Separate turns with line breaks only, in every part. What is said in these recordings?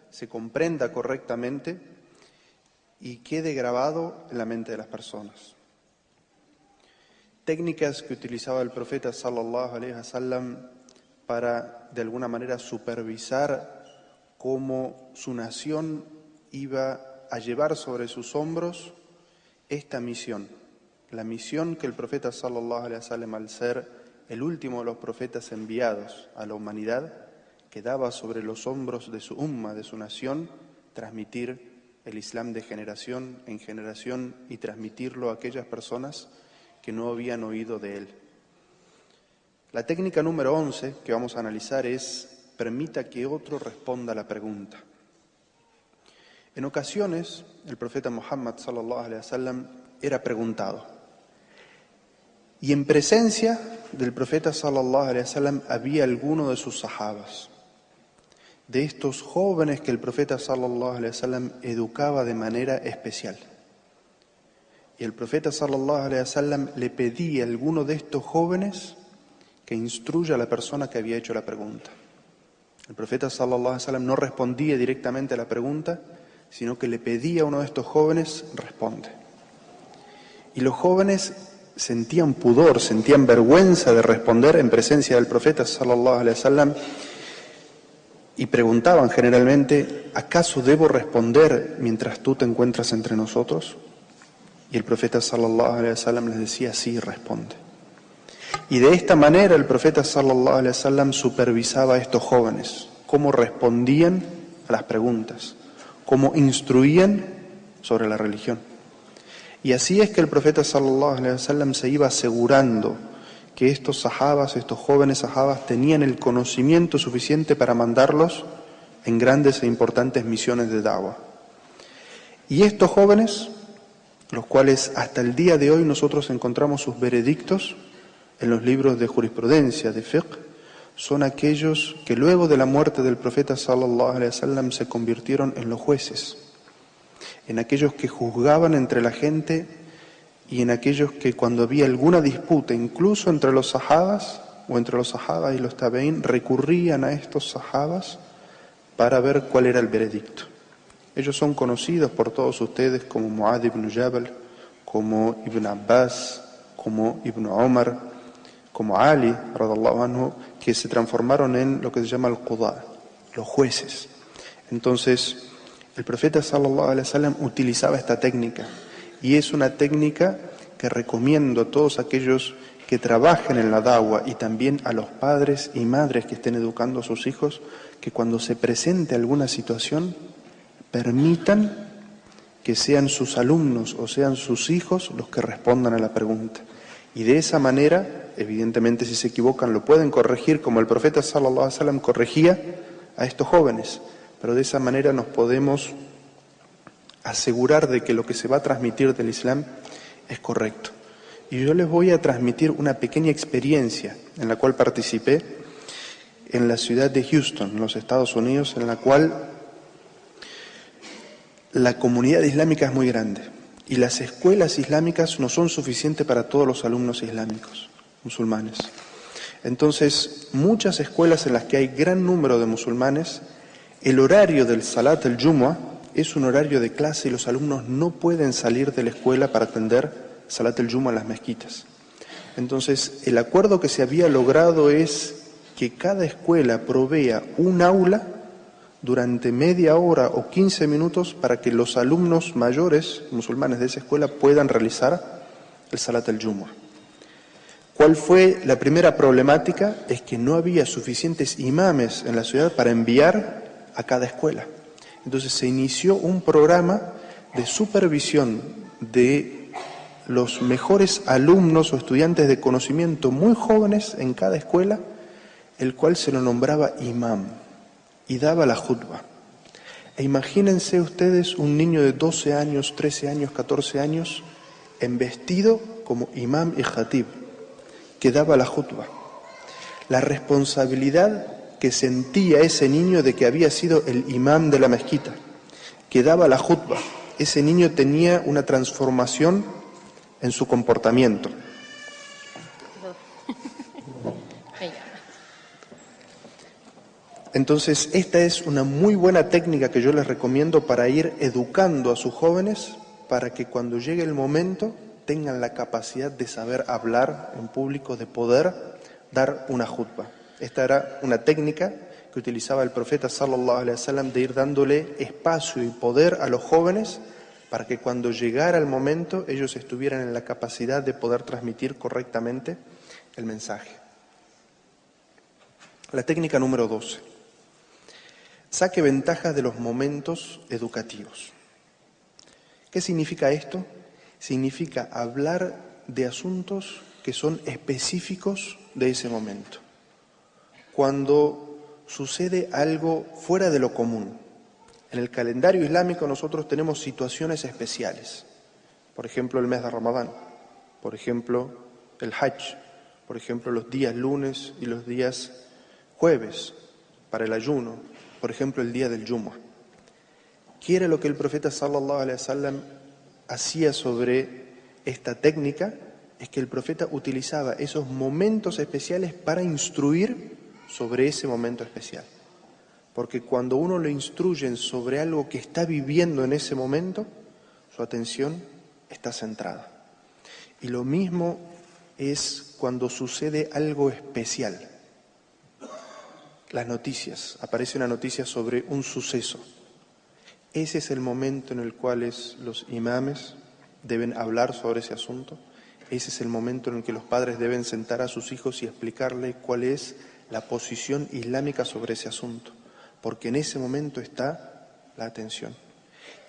se comprenda correctamente y quede grabado en la mente de las personas. Técnicas que utilizaba el profeta sallallahu alaihi wasallam para de alguna manera supervisar cómo su nación iba a llevar sobre sus hombros esta misión, la misión que el profeta sallallahu alaihi wasallam, al ser el último de los profetas enviados a la humanidad, quedaba sobre los hombros de su umma, de su nación, transmitir el Islam de generación en generación y transmitirlo a aquellas personas que no habían oído de él. La técnica número 11 que vamos a analizar es: permita que otro responda a la pregunta. En ocasiones, el profeta Muhammad sallallahu alaihi wasallam era preguntado. Y en presencia del profeta sallallahu alaihi wasallam había alguno de sus sahabas, de estos jóvenes que el profeta sallallahu alaihi wasallam educaba de manera especial. Y el profeta sallallahu alaihi wasallam le pedía a alguno de estos jóvenes que instruya a la persona que había hecho la pregunta. El profeta sallallahu alaihi wasallam no respondía directamente a la pregunta, sino que le pedía a uno de estos jóvenes: responde. Y los jóvenes sentían pudor, sentían vergüenza de responder en presencia del profeta sallallahu alaihi wasallam y preguntaban generalmente: ¿acaso debo responder mientras tú te encuentras entre nosotros? Y el profeta sallallahu alaihi wasallam les decía: sí, responde. Y de esta manera el profeta sallallahu alaihi wasallam supervisaba a estos jóvenes, cómo respondían a las preguntas, cómo instruían sobre la religión. Y así es que el profeta sallallahu alaihi wasallam se iba asegurando que estos sahabas, estos jóvenes sahabas, tenían el conocimiento suficiente para mandarlos en grandes e importantes misiones de da'wah. Y estos jóvenes, los cuales hasta el día de hoy nosotros encontramos sus veredictos en los libros de jurisprudencia, de fiqh, son aquellos que luego de la muerte del profeta sallallahu alaihi wasallam se convirtieron en los jueces, en aquellos que juzgaban entre la gente y en aquellos que cuando había alguna disputa, incluso entre los sahabas o entre los sahabas y los tabeín, recurrían a estos sahabas para ver cuál era el veredicto. Ellos son conocidos por todos ustedes como Mu'adh ibn Jabal, como Ibn Abbas, como Ibn Umar, como Ali, radallahu anhu, que se transformaron en lo que se llama al-Qudá, los jueces. Entonces, el profeta sallallahu alaihi wasallam utilizaba esta técnica, y es una técnica que recomiendo a todos aquellos que trabajen en la da'wah y también a los padres y madres que estén educando a sus hijos, que cuando se presente alguna situación, permitan que sean sus alumnos o sean sus hijos los que respondan a la pregunta. Y de esa manera, evidentemente si se equivocan lo pueden corregir, como el profeta sallallahu alaihi wasallam corregía a estos jóvenes, pero de esa manera nos podemos asegurar de que lo que se va a transmitir del Islam es correcto. Y yo les voy a transmitir una pequeña experiencia en la cual participé en la ciudad de Houston, en los Estados Unidos, en la cual la comunidad islámica es muy grande y las escuelas islámicas no son suficientes para todos los alumnos islámicos, musulmanes. Entonces, muchas escuelas en las que hay gran número de musulmanes, el horario del Salat al-Jumu'ah es un horario de clase y los alumnos no pueden salir de la escuela para atender Salat al-Jumu'ah en las mezquitas. Entonces, el acuerdo que se había logrado es que cada escuela provea un aula durante media hora o 15 minutos para que los alumnos mayores musulmanes de esa escuela puedan realizar el Salat al-Jumu'ah. ¿Cuál fue la primera problemática? Es que no había suficientes imames en la ciudad para enviar a cada escuela. Entonces se inició un programa de supervisión de los mejores alumnos o estudiantes de conocimiento muy jóvenes en cada escuela, el cual se lo nombraba imam y daba la khutbah. E imagínense ustedes un niño de 12 años, 13 años, 14 años, embestido como imam y khatib, que daba la khutbah. La responsabilidad que sentía ese niño de que había sido el imam de la mezquita, que daba la khutbah. Ese niño tenía una transformación en su comportamiento. Entonces, esta es una muy buena técnica que yo les recomiendo para ir educando a sus jóvenes para que cuando llegue el momento tengan la capacidad de saber hablar en público, de poder dar una jutba. Esta era una técnica que utilizaba el profeta sallallahu alaihi wasallam de ir dándole espacio y poder a los jóvenes para que cuando llegara el momento ellos estuvieran en la capacidad de poder transmitir correctamente el mensaje. La técnica número 12. Saque ventaja de los momentos educativos. ¿Qué significa esto? Significa hablar de asuntos que son específicos de ese momento. Cuando sucede algo fuera de lo común. En el calendario islámico nosotros tenemos situaciones especiales. Por ejemplo, el mes de Ramadán. Por ejemplo, el Hajj. Por ejemplo, los días lunes y los días jueves para el ayuno. Por ejemplo, el día del Jumu'ah. ¿Qué era lo que el profeta sallallahu alaihi wasallam hacía sobre esta técnica? Es que el profeta utilizaba esos momentos especiales para instruir sobre ese momento especial. Porque cuando uno lo instruye sobre algo que está viviendo en ese momento, su atención está centrada. Y lo mismo es cuando sucede algo especial. Las noticias, aparece una noticia sobre un suceso. Ese es el momento en el cual los imames deben hablar sobre ese asunto. Ese es el momento en el que los padres deben sentar a sus hijos y explicarle cuál es la posición islámica sobre ese asunto. Porque en ese momento está la atención.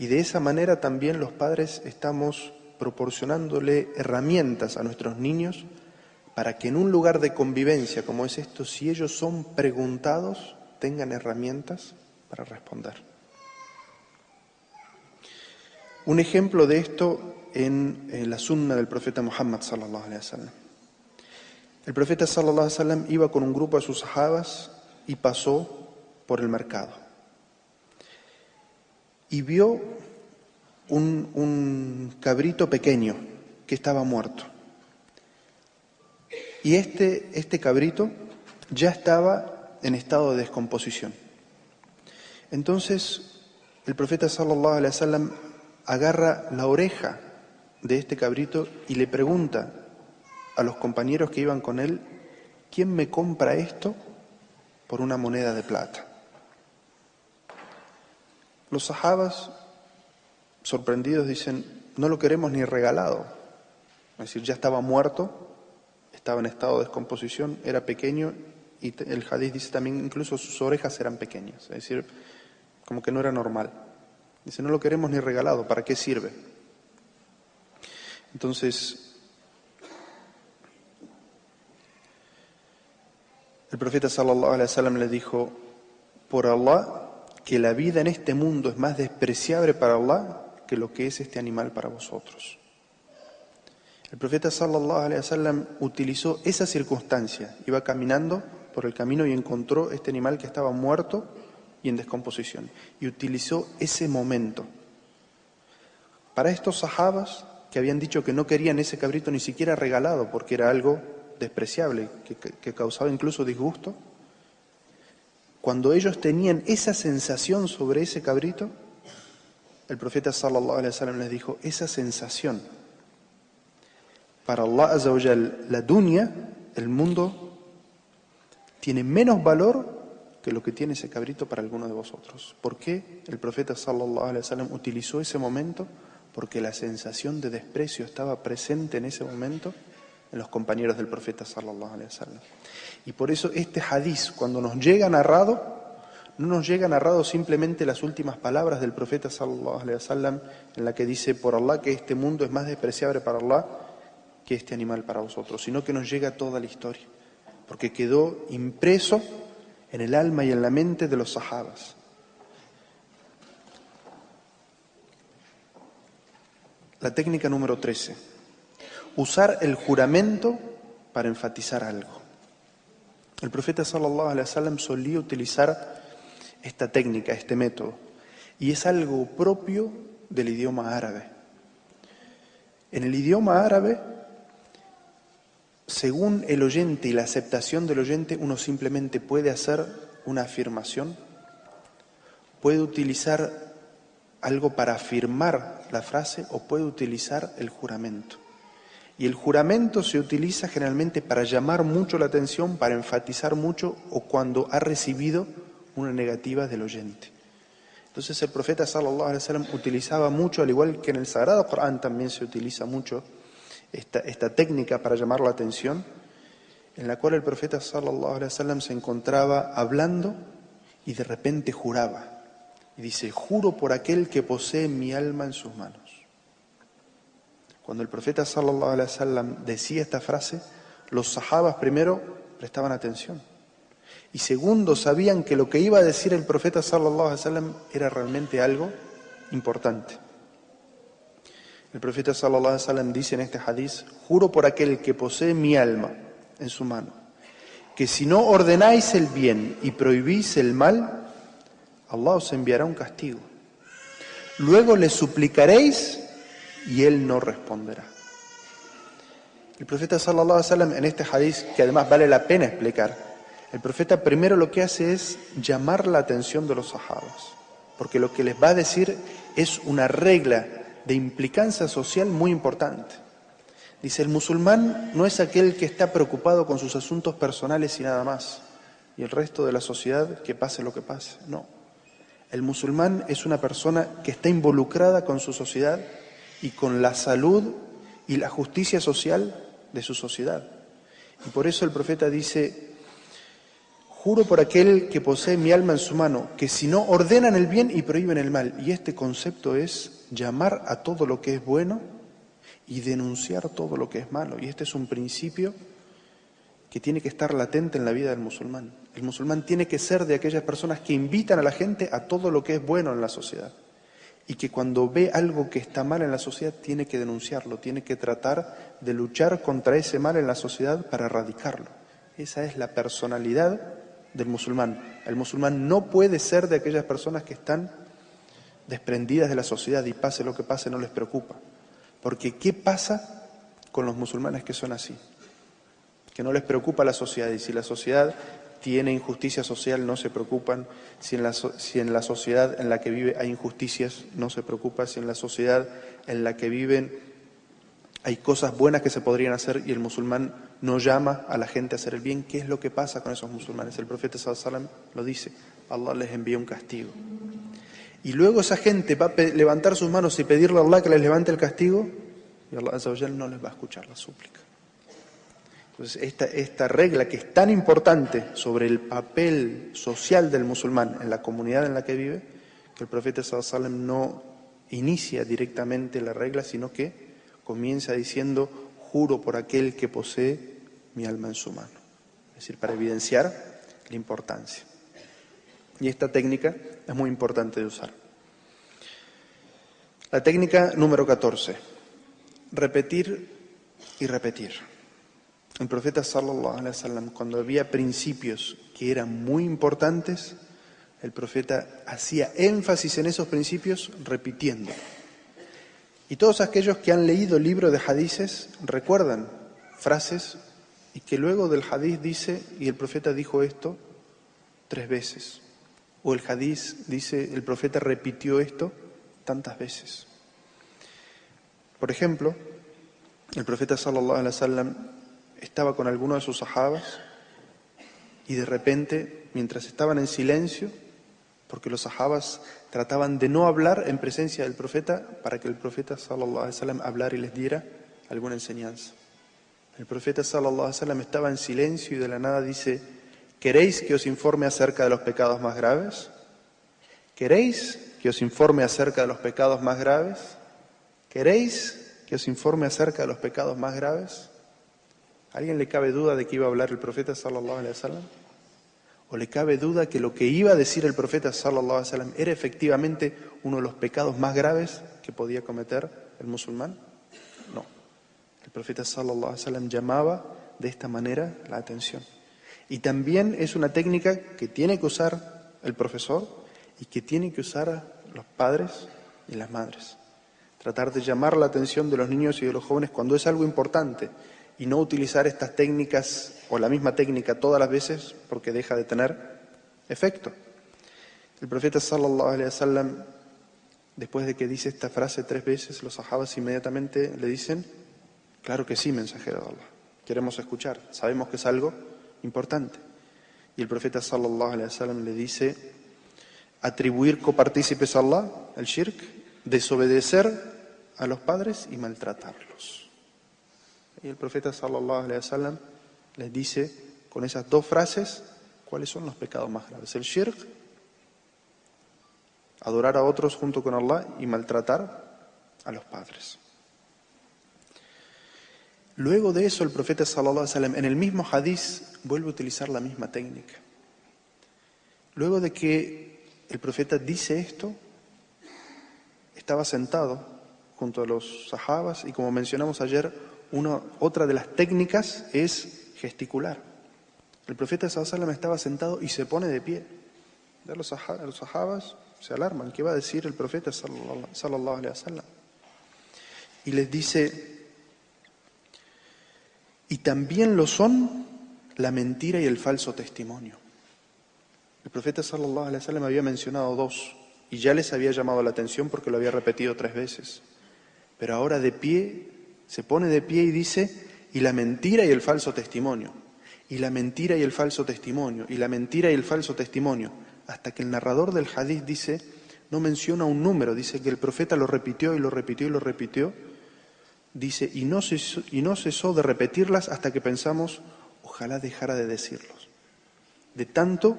Y de esa manera también los padres estamos proporcionándole herramientas a nuestros niños para que en un lugar de convivencia como es esto, si ellos son preguntados, tengan herramientas para responder. Un ejemplo de esto en la sunna del profeta Muhammad sallallahu alaihi wasallam. El profeta sallallahu alaihi wasallam iba con un grupo de sus sahabas y pasó por el mercado. Y vio un cabrito pequeño que estaba muerto. Y este cabrito ya estaba en estado de descomposición. Entonces, el profeta sallallahu alaihi wasallam agarra la oreja de este cabrito y le pregunta a los compañeros que iban con él, ¿quién me compra esto por una moneda de plata? Los sahabas, sorprendidos, dicen, no lo queremos ni regalado. Es decir, ya estaba muerto, estaba en estado de descomposición, era pequeño y el hadith dice también incluso sus orejas eran pequeñas, es decir, como que no era normal. Dice, no lo queremos ni regalado, ¿para qué sirve? Entonces, el profeta sallallahu alaihi wasallam le dijo, por Allah, que la vida en este mundo es más despreciable para Allah que lo que es este animal para vosotros. El profeta sallallahu alaihi wasallam utilizó esa circunstancia, iba caminando por el camino y encontró este animal que estaba muerto y en descomposición, y utilizó ese momento. Para estos sahabas que habían dicho que no querían ese cabrito ni siquiera regalado porque era algo despreciable, que causaba incluso disgusto, cuando ellos tenían esa sensación sobre ese cabrito, el profeta sallallahu alaihi wasallam les dijo, esa sensación, para Allah azza wa jal, la dunya, el mundo, tiene menos valor que lo que tiene ese cabrito para alguno de vosotros. ¿Por qué el profeta sallallahu alaihi wasallam utilizó ese momento? Porque la sensación de desprecio estaba presente en ese momento en los compañeros del profeta sallallahu alaihi wasallam. Y por eso este hadiz, cuando nos llega narrado, no nos llega narrado simplemente las últimas palabras del profeta sallallahu alaihi wasallam, en la que dice, por Allah, que este mundo es más despreciable para Allah que este animal para vosotros, sino que nos llega toda la historia, porque quedó impreso en el alma y en la mente de los sahabas. La técnica número 13. Usar el juramento para enfatizar algo. El profeta sallallahu alaihi wasallam solía utilizar esta técnica, este método, y es algo propio del idioma árabe. En el idioma árabe, según el oyente y la aceptación del oyente, uno simplemente puede hacer una afirmación, puede utilizar algo para afirmar la frase o puede utilizar el juramento. Y el juramento se utiliza generalmente para llamar mucho la atención, para enfatizar mucho o cuando ha recibido una negativa del oyente. Entonces el profeta sallallahu alaihi wasallam utilizaba mucho, al igual que en el Sagrado Corán también se utiliza mucho esta técnica para llamar la atención, en la cual el profeta sallallahu alaihi wasallam se encontraba hablando y de repente juraba. Y dice, juro por aquel que posee mi alma en sus manos. Cuando el profeta sallallahu alaihi wasallam decía esta frase, los sahabas primero prestaban atención. Y segundo, sabían que lo que iba a decir el profeta sallallahu alaihi wasallam era realmente algo importante. El profeta sallallahu alaihi wasallam dice en este hadiz, juro por aquel que posee mi alma en su mano, que si no ordenáis el bien y prohibís el mal, Allah os enviará un castigo. Luego le suplicaréis y él no responderá. El profeta sallallahu alaihi wasallam en este hadiz, que además vale la pena explicar, el profeta primero lo que hace es llamar la atención de los sahabas, porque lo que les va a decir es una regla de implicancia social muy importante. Dice, el musulmán no es aquel que está preocupado con sus asuntos personales y nada más, y el resto de la sociedad que pase lo que pase. No. El musulmán es una persona que está involucrada con su sociedad y con la salud y la justicia social de su sociedad. Y por eso el profeta dice, juro por aquel que posee mi alma en su mano, que si no ordenan el bien y prohíben el mal. Y este concepto es llamar a todo lo que es bueno y denunciar todo lo que es malo. Y este es un principio que tiene que estar latente en la vida del musulmán. El musulmán tiene que ser de aquellas personas que invitan a la gente a todo lo que es bueno en la sociedad. Y que cuando ve algo que está mal en la sociedad tiene que denunciarlo, tiene que tratar de luchar contra ese mal en la sociedad para erradicarlo. Esa es la personalidad del musulmán. El musulmán no puede ser de aquellas personas que están desprendidas de la sociedad y pase lo que pase no les preocupa. Porque ¿qué pasa con los musulmanes que son así? Que no les preocupa la sociedad, y si la sociedad tiene injusticia social no se preocupan, si en la sociedad en la que vive hay injusticias no se preocupa, si en la sociedad en la que viven hay cosas buenas que se podrían hacer y el musulmán no llama a la gente a hacer el bien. ¿Qué es lo que pasa con esos musulmanes? El profeta sallallahu alaihi wasallam lo dice, Allah les envía un castigo. Y luego esa gente va a levantar sus manos y pedirle a Allah que les levante el castigo y Allah azza wa jalla no les va a escuchar la súplica. Entonces esta regla que es tan importante sobre el papel social del musulmán en la comunidad en la que vive, que el profeta sallallahu alaihi wasallam no inicia directamente la regla, sino que comienza diciendo, juro por aquel que posee mi alma en su mano. Es decir, para evidenciar la importancia. Y esta técnica es muy importante de usar. La técnica número 14. Repetir y repetir. El profeta sallallahu alaihi wasallam, cuando había principios que eran muy importantes, el profeta hacía énfasis en esos principios repitiendo. Y todos aquellos que han leído el libro de hadices recuerdan frases y que luego del hadiz dice, y el profeta dijo esto 3 veces. O el hadiz dice, el profeta repitió esto tantas veces. Por ejemplo, el profeta sallallahu alaihi wasallam estaba con alguno de sus sahabas y de repente, mientras estaban en silencio, porque los sahabas trataban de no hablar en presencia del profeta para que el profeta sallallahu alaihi wasallam hablara y les diera alguna enseñanza. El profeta sallallahu alaihi wasallam estaba en silencio y de la nada dice, ¿queréis que os informe acerca de los pecados más graves? ¿Queréis que os informe acerca de los pecados más graves? ¿Queréis que os informe acerca de los pecados más graves? ¿A alguien le cabe duda de que iba a hablar el profeta sallallahu alaihi wasallam? ¿O le cabe duda que lo que iba a decir el profeta sallallahu alaihi wasallam era efectivamente uno de los pecados más graves que podía cometer el musulmán? No. El profeta sallallahu alaihi wasallam llamaba de esta manera la atención. Y también es una técnica que tiene que usar el profesor y que tienen que usar los padres y las madres. Tratar de llamar la atención de los niños y de los jóvenes cuando es algo importante y no utilizar estas técnicas o la misma técnica todas las veces porque deja de tener efecto. El profeta sallallahu alaihi wasallam, después de que dice esta frase 3 veces, los sahabas inmediatamente le dicen: claro que sí, mensajero de Allah, queremos escuchar, sabemos que es algo importante. Y el profeta sallallahu alaihi wasallam le dice: atribuir copartícipes a Allah, el shirk, desobedecer a los padres y maltratarlos. Y el profeta sallallahu alaihi wasallam les dice con esas 2 frases cuáles son los pecados más graves: el shirk, adorar a otros junto con Allah, y maltratar a los padres. Luego de eso, el profeta sallallahu alaihi wasallam en el mismo hadiz vuelve a utilizar la misma técnica. Luego de que el profeta dice esto, estaba sentado junto a los sahabas, y como mencionamos ayer, otra de las técnicas es gesticular. El profeta sallallahu alaihi wasallam estaba sentado y se pone de pie. Los sahabas se alarman: ¿qué va a decir el profeta sallallahu alaihi wasallam? Y les dice: y también lo son la mentira y el falso testimonio. El profeta sallallahu alaihi wasallam había mencionado 2 y ya les había llamado la atención porque lo había repetido 3 veces. Pero ahora de pie, se pone de pie y dice: y la mentira y el falso testimonio, y la mentira y el falso testimonio, y la mentira y el falso testimonio, hasta que el narrador del hadith dice, no menciona un número, dice que el profeta lo repitió y lo repitió y lo repitió, dice, y no cesó de repetirlas hasta que pensamos: ojalá dejara de decirlos. De tanto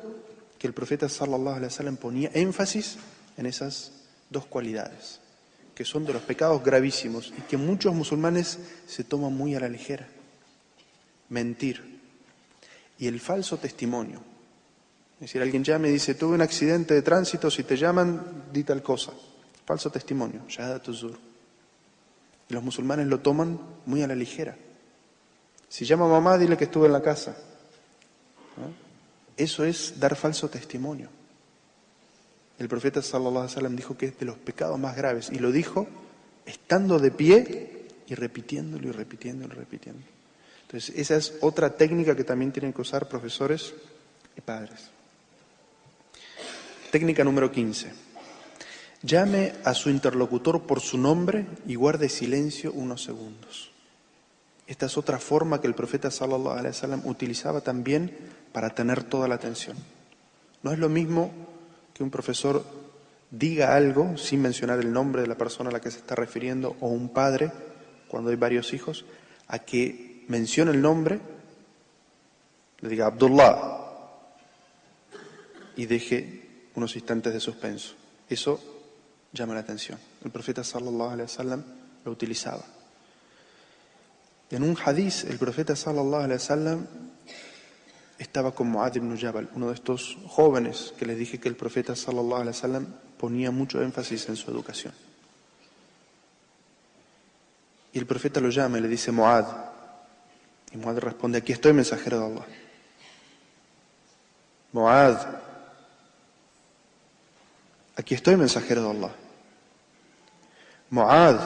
que el profeta sallallahu alaihi wasallam ponía énfasis en esas 2 cualidades, que son de los pecados gravísimos y que muchos musulmanes se toman muy a la ligera: mentir y el falso testimonio. Es decir, alguien llama y dice: tuve un accidente de tránsito, si te llaman, di tal cosa. Falso testimonio, shahadatu zur. Y los musulmanes lo toman muy a la ligera. Si llama a mamá, dile que estuve en la casa. ¿No? Eso es dar falso testimonio. El profeta sallallahu alaihi wasallam dijo que es de los pecados más graves, y lo dijo estando de pie y repitiéndolo y repitiéndolo y repitiendo. Entonces, esa es otra técnica que también tienen que usar profesores y padres. Técnica número 15. Llame a su interlocutor por su nombre y guarde silencio unos segundos. Esta es otra forma que el profeta sallallahu alaihi wasallam utilizaba también para tener toda la atención. No es lo mismo que un profesor diga algo sin mencionar el nombre de la persona a la que se está refiriendo, o un padre cuando hay varios hijos, a que mencione el nombre, le diga Abdullah y deje unos instantes de suspenso. Eso llama la atención. El profeta sallallahu alaihi wasallam lo utilizaba. En un hadiz, el profeta sallallahu alaihi wasallam estaba con Mu'adh ibn Jabal, uno de estos jóvenes que les dije que el profeta sallallahu alaihi wasallam ponía mucho énfasis en su educación. Y el profeta lo llama y le dice: Mu'adh. Y Mu'adh responde: aquí estoy, mensajero de Allah. Mu'adh, aquí estoy, mensajero de Allah. Mu'adh,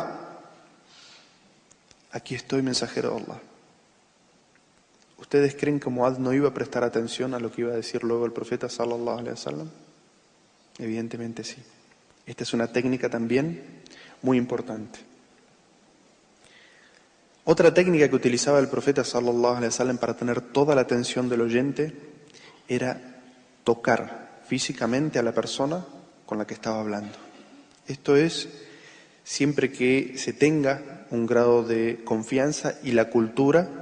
aquí estoy, mensajero de Allah. ¿Ustedes creen que Mu'adh no iba a prestar atención a lo que iba a decir luego el profeta sallallahu alaihi wasallam? Evidentemente sí. Esta es una técnica también muy importante. Otra técnica que utilizaba el profeta sallallahu alaihi wasallam para tener toda la atención del oyente era tocar físicamente a la persona con la que estaba hablando. Esto es siempre que se tenga un grado de confianza y la cultura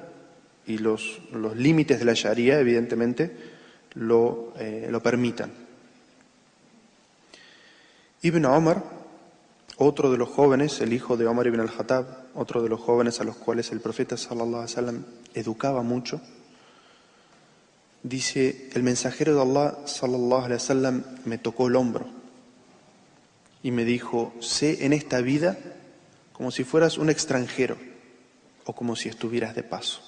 y los límites de la Sharia, evidentemente, lo permitan. Ibn Omar, otro de los jóvenes, el hijo de Omar ibn al-Khattab, otro de los jóvenes a los cuales el profeta sallallahu alaihi wasallam educaba mucho, dice: el mensajero de Allah sallallahu alaihi wasallam me tocó el hombro y me dijo: sé en esta vida como si fueras un extranjero o como si estuvieras de paso.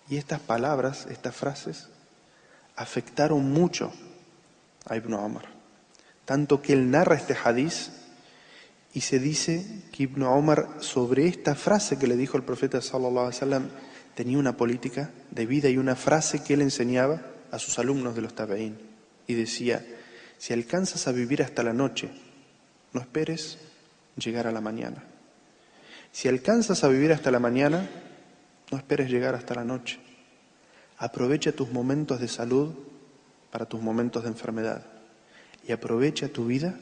Y estas palabras, estas frases, afectaron mucho a Ibn Omar, tanto que él narra este hadiz y se dice que Ibn Omar, sobre esta frase que le dijo el profeta sallallahu alaihi wasallam, tenía una política de vida y una frase que él enseñaba a sus alumnos de los tabeín. y decía: si alcanzas a vivir hasta la noche, no esperes llegar a la mañana. Si alcanzas a vivir hasta la mañana, no esperes llegar hasta la noche. Aprovecha tus momentos de salud para tus momentos de enfermedad y aprovecha tu vida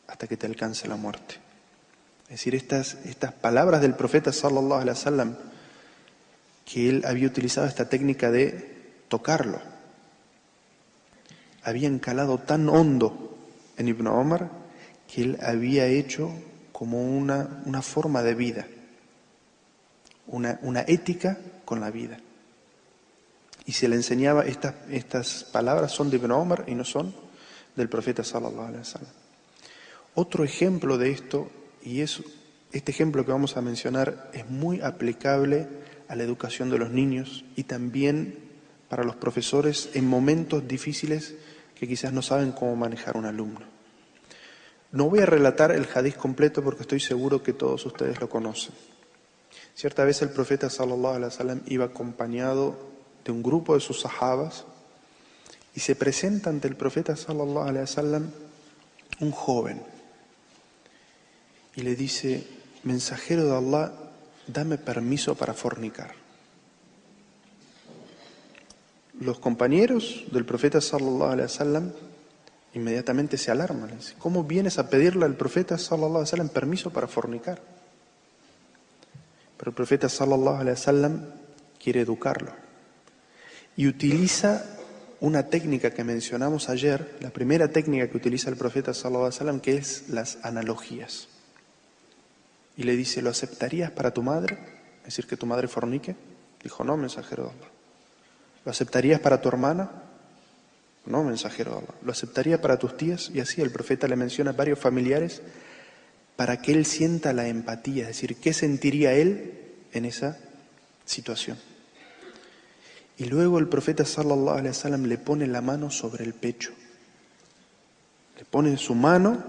hasta que te alcance la muerte. Es decir, estas palabras del profeta sallallahu alaihi wasallam, que él había utilizado esta técnica de tocarlo, habían calado tan hondo en Ibn Omar que él había hecho como una forma de vida, una ética con la vida. Y se le enseñaba, estas palabras son de Ibn Omar y no son del profeta sallallahu alaihi wasallam. Otro ejemplo de esto, y este ejemplo que vamos a mencionar, es muy aplicable a la educación de los niños y también para los profesores en momentos difíciles que quizás no saben cómo manejar un alumno. No voy a relatar el hadiz completo porque estoy seguro que todos ustedes lo conocen. Cierta vez el profeta sallallahu alaihi wasallam iba acompañado de un grupo de sus sahabas y se presenta ante el profeta sallallahu alaihi wasallam un joven y le dice: mensajero de Allah, dame permiso para fornicar. Los compañeros del profeta sallallahu alaihi wasallam inmediatamente se alarman. Le dicen: ¿cómo vienes a pedirle al profeta sallallahu alaihi wasallam permiso para fornicar? Pero el profeta sallallahu alaihi wasallam quiere educarlo y utiliza una técnica que mencionamos ayer, la primera técnica que utiliza el profeta sallallahu alaihi wasallam, que es las analogías. Y le dice: ¿lo aceptarías para tu madre? Es decir, que tu madre fornique. Dijo: no, mensajero de Allah. ¿Lo aceptarías para tu hermana? No, mensajero de Allah. ¿Lo aceptaría para tus tías? Y así el profeta le menciona varios familiares para que él sienta la empatía, es decir, ¿qué sentiría él en esa situación? Y luego el profeta sallallahu alaihi wasallam le pone la mano sobre el pecho. Le pone su mano,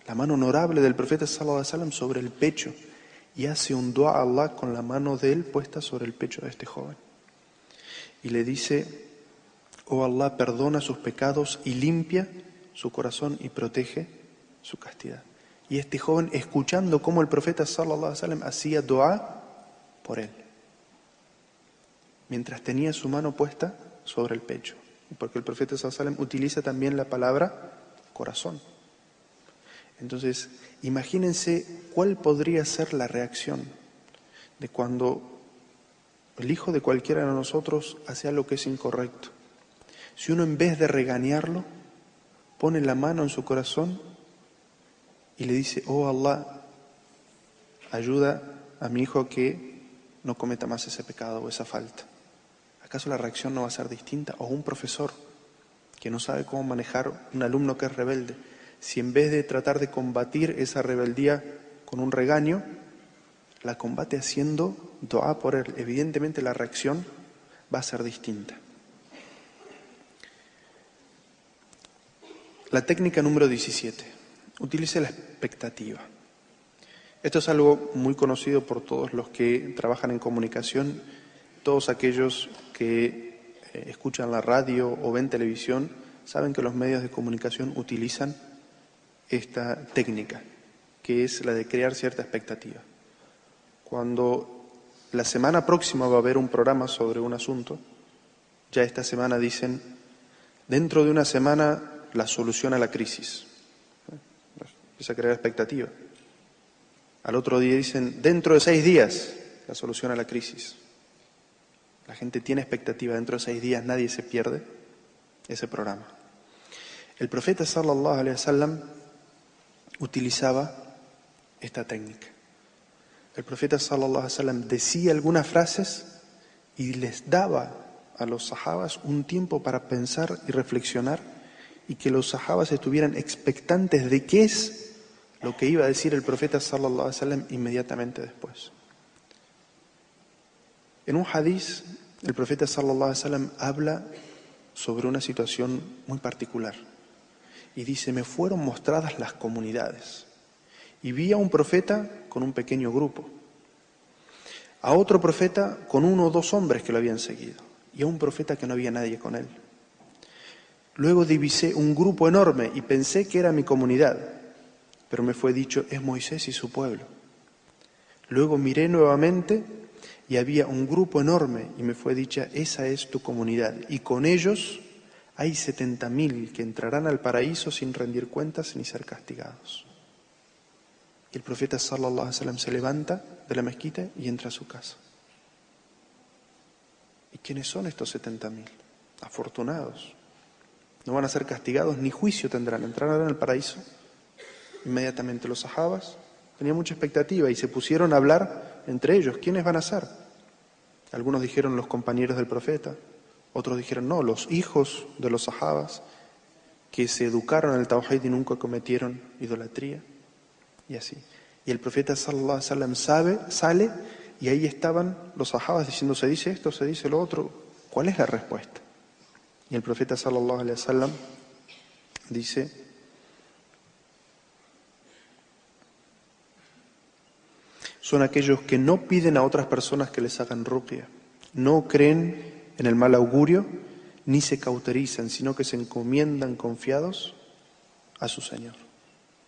la mano honorable del profeta sallallahu alaihi wasallam, sobre el pecho y hace un dua a Allah con la mano de él puesta sobre el pecho de este joven. Y le dice: oh Allah, perdona sus pecados y limpia su corazón y protege su castidad. Y este joven, escuchando cómo el profeta sallallahu alaihi wasallam hacía dua por él, mientras tenía su mano puesta sobre el pecho, porque el profeta sallallahu alaihi wasallam utiliza también la palabra corazón. Entonces, imagínense cuál podría ser la reacción de cuando el hijo de cualquiera de nosotros hace algo que es incorrecto. Si uno, en vez de regañarlo, pone la mano en su corazón y le dice: oh Allah, ayuda a mi hijo que no cometa más ese pecado o esa falta. ¿Acaso la reacción no va a ser distinta? O un profesor que no sabe cómo manejar un alumno que es rebelde, si en vez de tratar de combatir esa rebeldía con un regaño, la combate haciendo dua por él, evidentemente la reacción va a ser distinta. La técnica número 17. Utilice la expectativa. Esto es algo muy conocido por todos los que trabajan en comunicación, todos aquellos que escuchan la radio o ven televisión, saben que los medios de comunicación utilizan esta técnica, que es la de crear cierta expectativa. Cuando la semana próxima va a haber un programa sobre un asunto, ya esta semana dicen: dentro de una semana la solución a la crisis. Empieza a crear expectativa. Al otro día dicen: dentro de 6 días la solución a la crisis. La gente tiene expectativa, dentro de 6 días nadie se pierde ese programa. El profeta sallallahu alaihi wasallam utilizaba esta técnica. El profeta sallallahu alaihi wasallam decía algunas frases y les daba a los sahabas un tiempo para pensar y reflexionar, y que los sahabas estuvieran expectantes de qué es lo que iba a decir el profeta sallallahu alaihi wasallam inmediatamente después. En un hadiz, el profeta sallallahu alaihi wasallam habla sobre una situación muy particular y dice: me fueron mostradas las comunidades y vi a un profeta con un pequeño grupo, a otro profeta con 1 o 2 hombres que lo habían seguido, y a un profeta que no había nadie con él. Luego divisé un grupo enorme y pensé que era mi comunidad, pero me fue dicho, es Moisés y su pueblo. Luego miré nuevamente y había un grupo enorme y me fue dicha, esa es tu comunidad. Y con ellos hay 70.000 que entrarán al paraíso sin rendir cuentas ni ser castigados. Y el profeta sallallahu alaihi wasallam se levanta de la mezquita y entra a su casa. ¿Y quiénes son estos 70.000? Afortunados. No van a ser castigados ni juicio tendrán, entrarán al paraíso. Inmediatamente los sahabas tenían mucha expectativa y se pusieron a hablar entre ellos. ¿Quiénes van a ser? Algunos dijeron los compañeros del profeta, otros dijeron no, los hijos de los sahabas que se educaron en el tawhid y nunca cometieron idolatría. Y así. Y el profeta sallallahu alaihi wasallam sale y ahí estaban los sahabas diciendo, se dice esto, se dice lo otro. ¿Cuál es la respuesta? Y el profeta sallallahu alaihi wasallam dice, son aquellos que no piden a otras personas que les hagan ruqya, no creen en el mal augurio, ni se cauterizan, sino que se encomiendan confiados a su Señor.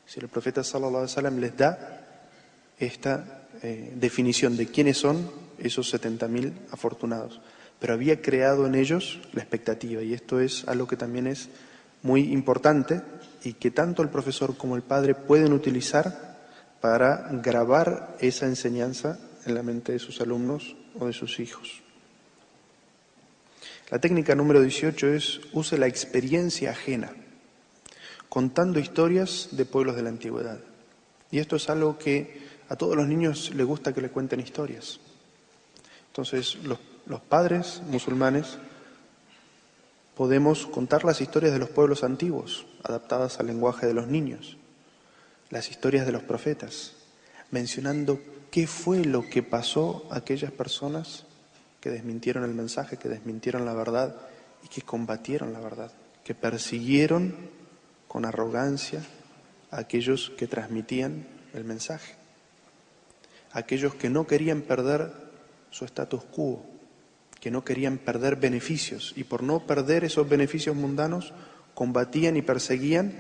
Si el profeta sallallahu alaihi wasallam les da esta definición de quiénes son esos 70.000 afortunados, pero había creado en ellos la expectativa, y esto es algo que también es muy importante y que tanto el profesor como el padre pueden utilizar para grabar esa enseñanza en la mente de sus alumnos o de sus hijos. La técnica número 18 es use la experiencia ajena, contando historias de pueblos de la antigüedad. Y esto es algo que a todos los niños les gusta que le cuenten historias. Entonces, los padres musulmanes podemos contar las historias de los pueblos antiguos, adaptadas al lenguaje de los niños, las historias de los profetas, mencionando qué fue lo que pasó a aquellas personas que desmintieron el mensaje, que desmintieron la verdad y que combatieron la verdad, que persiguieron con arrogancia a aquellos que transmitían el mensaje, a aquellos que no querían perder su status quo, que no querían perder beneficios y por no perder esos beneficios mundanos combatían y perseguían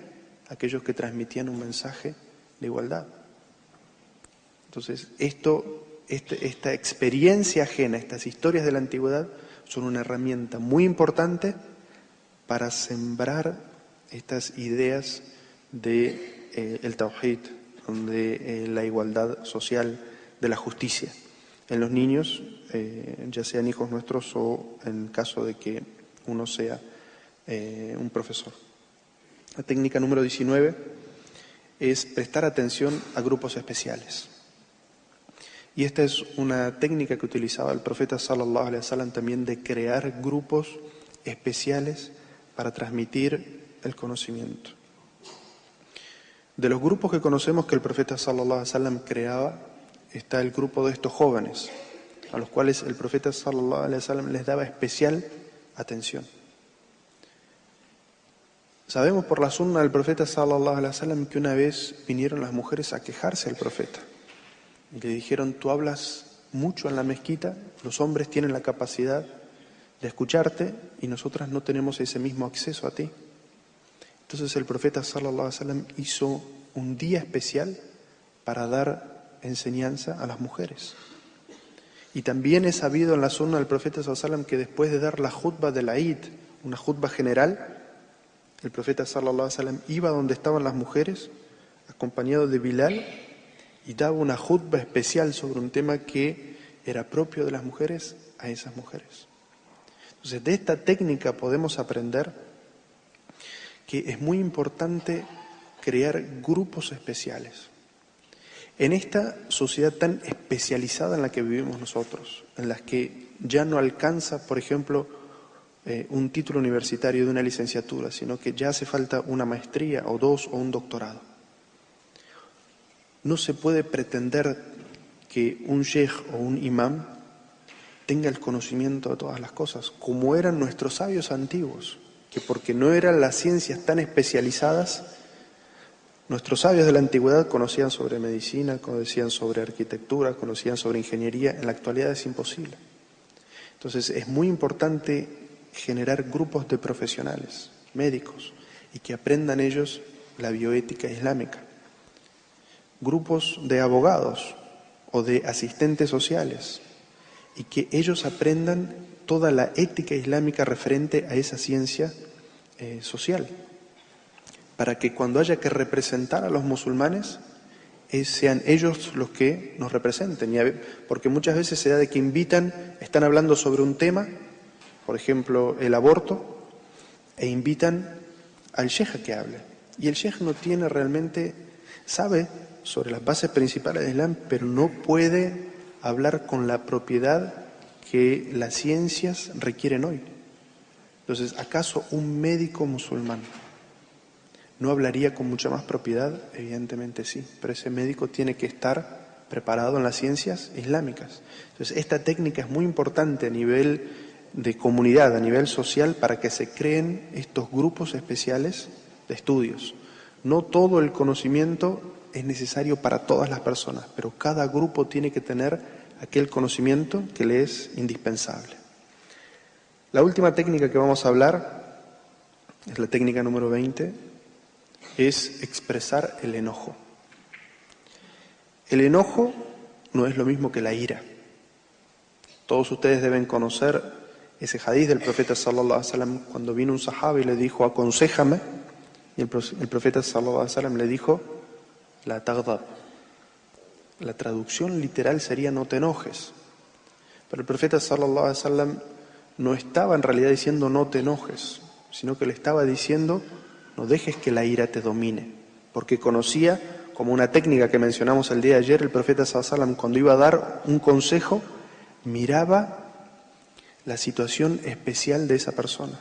a aquellos que transmitían un mensaje de igualdad. Entonces, esta experiencia ajena, estas historias de la antigüedad, son una herramienta muy importante para sembrar estas ideas de el tawhid, de la igualdad social, de la justicia en los niños, ya sean hijos nuestros o en caso de que uno sea un profesor. La técnica número 19 es prestar atención a grupos especiales. Y esta es una técnica que utilizaba el profeta sallallahu alaihi wasallam también, de crear grupos especiales para transmitir el conocimiento. De los grupos que conocemos que el profeta sallallahu alaihi wasallam creaba, está el grupo de estos jóvenes, a los cuales el profeta sallallahu alaihi wasallam les daba especial atención. Sabemos por la sunna del profeta sallallahu alaihi wasallam que una vez vinieron las mujeres a quejarse al profeta y le dijeron, tú hablas mucho en la mezquita, los hombres tienen la capacidad de escucharte y nosotras no tenemos ese mismo acceso a ti. Entonces el profeta sallallahu alaihi wasallam hizo un día especial para dar enseñanza a las mujeres. Y también es sabido en la sunna del profeta sallallahu alaihi wasallam que después de dar la khutba de la Eid, una khutba general, el profeta sallallahu alaihi wasallam iba donde estaban las mujeres, acompañado de Bilal, y daba una khutba especial sobre un tema que era propio de las mujeres a esas mujeres. Entonces, de esta técnica podemos aprender que es muy importante crear grupos especiales. En esta sociedad tan especializada en la que vivimos nosotros, en la que ya no alcanza, por ejemplo, un título universitario de una licenciatura, sino que ya hace falta una maestría o dos o un doctorado. No se puede pretender que un sheikh o un imam tenga el conocimiento de todas las cosas, como eran nuestros sabios antiguos, que porque no eran las ciencias tan especializadas, nuestros sabios de la antigüedad conocían sobre medicina, conocían sobre arquitectura, conocían sobre ingeniería. En la actualidad es imposible. Entonces es muy importante generar grupos de profesionales, médicos, y que aprendan ellos la bioética islámica. Grupos de abogados o de asistentes sociales, y que ellos aprendan toda la ética islámica referente a esa ciencia social, para que cuando haya que representar a los musulmanes, sean ellos los que nos representen. Porque muchas veces se da de que están hablando sobre un tema, por ejemplo el aborto, e invitan al sheikh a que hable. Y el sheikh no tiene realmente, sabe sobre las bases principales del Islam, pero no puede hablar con la propiedad que las ciencias requieren hoy. Entonces, ¿acaso un médico musulmán no hablaría con mucha más propiedad? Evidentemente sí, pero ese médico tiene que estar preparado en las ciencias islámicas. Entonces, esta técnica es muy importante a nivel de comunidad, a nivel social, para que se creen estos grupos especiales de estudios. No todo el conocimiento es necesario para todas las personas, pero cada grupo tiene que tener aquel conocimiento que le es indispensable. La última técnica que vamos a hablar es la técnica número 20, es expresar el enojo. El enojo no es lo mismo que la ira. Todos ustedes deben conocer ese hadiz del profeta sallallahu alaihi wasallam cuando vino un sahaba y le dijo, aconséjame, y el profeta sallallahu alaihi wasallam le dijo, la taghdab. La traducción literal sería no te enojes. Pero el profeta sallallahu alaihi wasallam no estaba en realidad diciendo no te enojes, sino que le estaba diciendo no dejes que la ira te domine, porque conocía, como una técnica que mencionamos el día de ayer, el profeta sallallahu alaihi wasallam cuando iba a dar un consejo, miraba la situación especial de esa persona.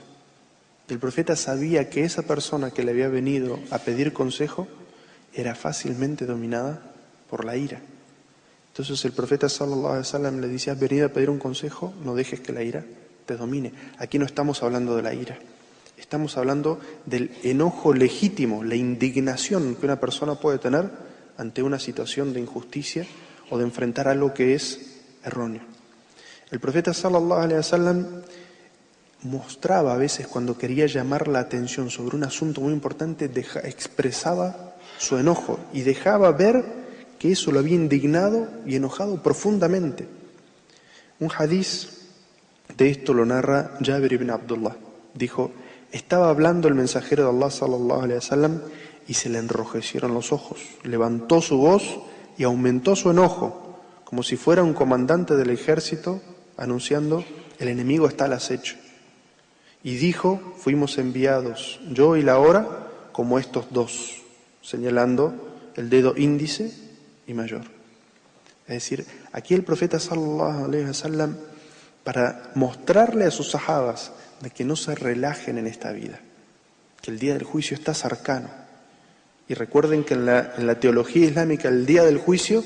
El profeta sabía que esa persona que le había venido a pedir consejo era fácilmente dominada por la ira. Entonces el profeta sallallahu alaihi wasallam le dice, has venido a pedir un consejo, no dejes que la ira te domine. Aquí no estamos hablando de la ira, estamos hablando del enojo legítimo, la indignación que una persona puede tener ante una situación de injusticia o de enfrentar algo que es erróneo. El profeta sallallahu alaihi wasallam mostraba a veces, cuando quería llamar la atención sobre un asunto muy importante, expresaba su enojo y dejaba ver que eso lo había indignado y enojado profundamente. Un hadiz de esto lo narra Jabir ibn Abdullah. Dijo, estaba hablando el mensajero de Allah sallallahu alaihi wasallam y se le enrojecieron los ojos. Levantó su voz y aumentó su enojo, como si fuera un comandante del ejército anunciando, el enemigo está al acecho. Y dijo, fuimos enviados, yo y la hora, como estos dos, señalando el dedo índice y mayor. Es decir, aquí el profeta sallallahu alaihi wasallam, para mostrarle a sus sahabas de que no se relajen en esta vida, que el día del juicio está cercano. Y recuerden que en la teología islámica el día del juicio,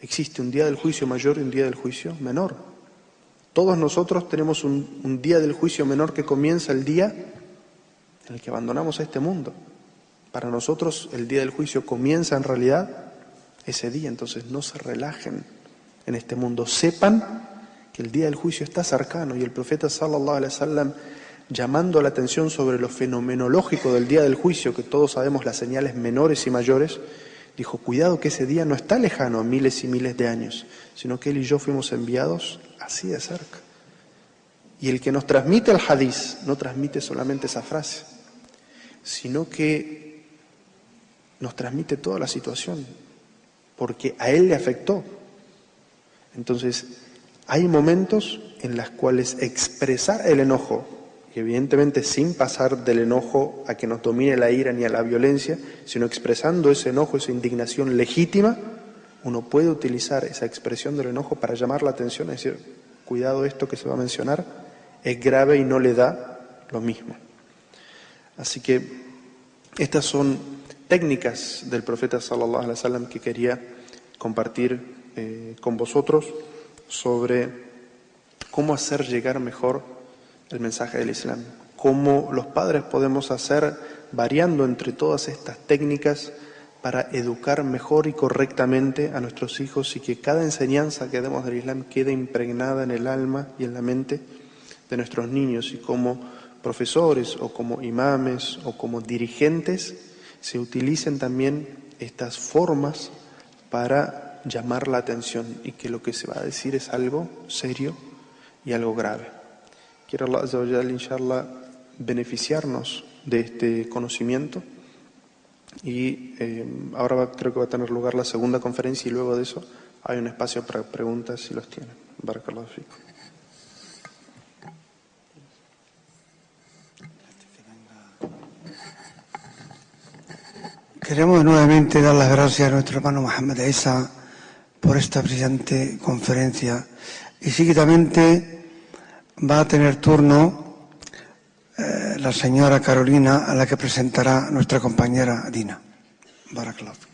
existe un día del juicio mayor y un día del juicio menor. Todos nosotros tenemos un día del juicio menor que comienza el día en el que abandonamos este mundo. Para nosotros el día del juicio comienza en realidad ese día, entonces no se relajen en este mundo. Sepan que el día del juicio está cercano, y el profeta sallallahu alaihi wasallam, llamando la atención sobre lo fenomenológico del día del juicio, que todos sabemos las señales menores y mayores, dijo, cuidado que ese día no está lejano a miles y miles de años, sino que él y yo fuimos enviados así de cerca. Y el que nos transmite el hadiz no transmite solamente esa frase, sino que nos transmite toda la situación, porque a él le afectó. Entonces, hay momentos en los cuales expresar el enojo, y evidentemente sin pasar del enojo a que nos domine la ira ni a la violencia, sino expresando ese enojo, esa indignación legítima, uno puede utilizar esa expresión del enojo para llamar la atención, es decir, cuidado, esto que se va a mencionar es grave y no le da lo mismo. Así que estas son técnicas del profeta sallallahu alaihi wasallam que quería compartir con vosotros sobre cómo hacer llegar mejor el mensaje del Islam, cómo los padres podemos hacer variando entre todas estas técnicas para educar mejor y correctamente a nuestros hijos, y que cada enseñanza que demos del Islam quede impregnada en el alma y en la mente de nuestros niños, y cómo profesores o como imames o como dirigentes se utilicen también estas formas para llamar la atención y que lo que se va a decir es algo serio y algo grave. Quiero Allah Azza wa Jalla, inshallah, beneficiarnos de este conocimiento y ahora creo que va a tener lugar la segunda conferencia y luego de eso hay un espacio para preguntas si los tienen. Barakallahu fikum.
Queremos nuevamente dar las gracias a nuestro hermano Mohamed Isa por esta brillante conferencia y seguidamente va a tener turno la señora Carolina, a la que presentará nuestra compañera Dina. Barakallahu.